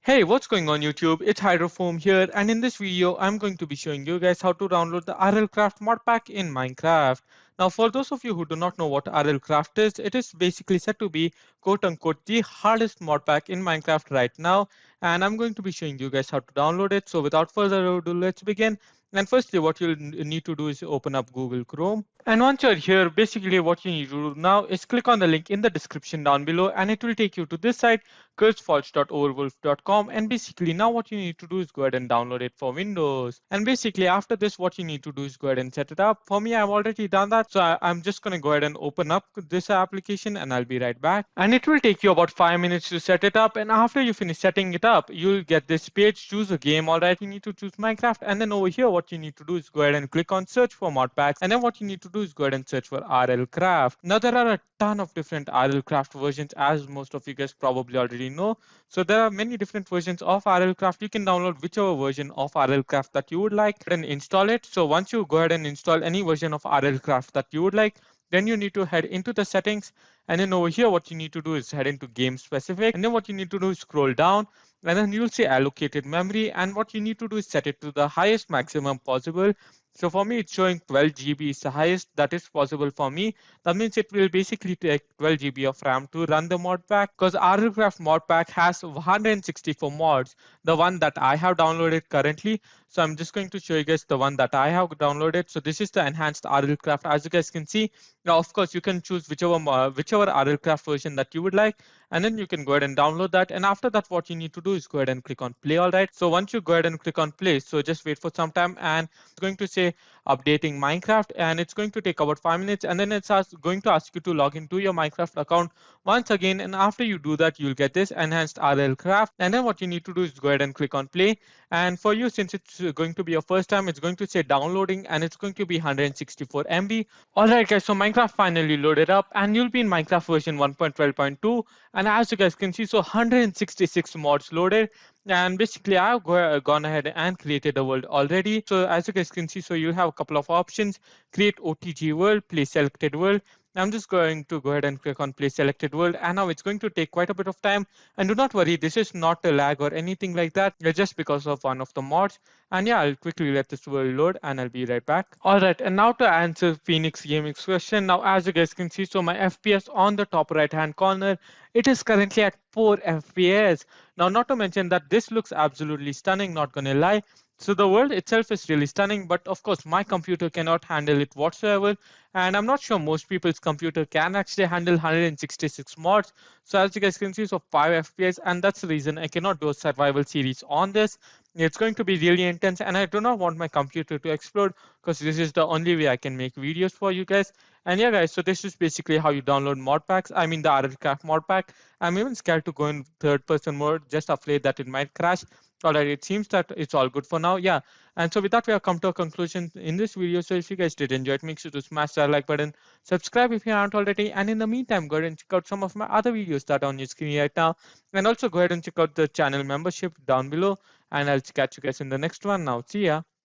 Hey, what's going on YouTube? It's Hydrofoam here, and in this video, I'm going to be showing you guys how to download the RLCraft mod pack in Minecraft. Now, for those of you who do not know what RLCraft is, it is basically said to be quote unquote the hardest mod pack in Minecraft right now, and I'm going to be showing you guys how to download it. So without further ado, let's begin. And firstly, what you'll need to do is open up Google Chrome. And once you're here, basically what you need to do now is click on the link in the description down below, and it will take you to this site, cursefalch.overwolf.com. And basically now what you need to do is go ahead and download it for Windows. And basically after this, what you need to do is go ahead and set it up. For me, I've already done that. So I'm just going to go ahead and open up this application, and I'll be right back. And it will take you about 5 minutes to set it up. And after you finish setting it up, you'll get this page, choose a game. All right, you need to choose Minecraft. And then over here, what you need to do is go ahead and click on search for mod packs. And then what you need to do is go ahead and search for RLCraft. Now there are a ton of different RLCraft versions, as most of you guys probably already know. So there are many different versions of RLCraft. You can download whichever version of RLCraft that you would like and install it. So once you go ahead and install any version of RLCraft that you would like, then you need to head into the settings, and then over here what you need to do is head into game specific, and then what you need to do is scroll down, and then you'll see allocated memory, and what you need to do is set it to the highest maximum possible. So for me, it's showing 12 GB is the highest that is possible for me. That means it will basically take 12 GB of RAM to run the mod pack, because RLCraft mod pack has 164 mods, the one that I have downloaded currently. So I'm just going to show you guys the one that I have downloaded. So this is the enhanced RLCraft. As you guys can see, now of course you can choose whichever RLCraft version that you would like, and then you can go ahead and download that. And after that, what you need to do is go ahead and click on play. All right, so once you go ahead and click on play, so just wait for some time, and it's going to say updating Minecraft, and it's going to take about 5 minutes, and then it's going to ask you to log into your Minecraft account once again. And after you do that, you'll get this enhanced RLCraft, and then what you need to do is go ahead and click on play. And for you, since it's going to be your first time, it's going to say downloading, and it's going to be 164 MB. All right guys, so Minecraft finally loaded up, and you'll be in Minecraft version 1.12.2. And as you guys can see, so 166 mods loaded. And basically I've gone ahead and created a world already. So as you guys can see, so you have a couple of options: create OTG world, play selected world. I'm just going to go ahead and click on play selected world, and now it's going to take quite a bit of time. And do not worry, this is not a lag or anything like that. It's just because of one of the mods. And yeah, I'll quickly let this world load, and I'll be right back. All right, and now to answer Phoenix Gaming's question. Now as you guys can see, so my FPS on the top right hand corner, it is currently at 4 FPS. Now, not to mention that this looks absolutely stunning, not gonna lie. So the world itself is really stunning, but of course my computer cannot handle it whatsoever. And I'm not sure most people's computer can actually handle 166 mods. So as you guys can see, so 5 FPS, and that's the reason I cannot do a survival series on this. It's going to be really intense, and I do not want my computer to explode, because this is the only way I can make videos for you guys. And yeah guys, so this is basically how you download mod packs. I mean the RLCraft mod pack. I'm even scared to go in third person mode, just afraid that it might crash. Alright, it seems that it's all good for now. Yeah, and so with that, we have come to a conclusion in this video. So if you guys did enjoy it, make sure to smash that like button, subscribe if you aren't already, and in the meantime, go ahead and check out some of my other videos that are on your screen right now. And also go ahead and check out the channel membership down below, and I'll catch you guys in the next one. Now, see ya.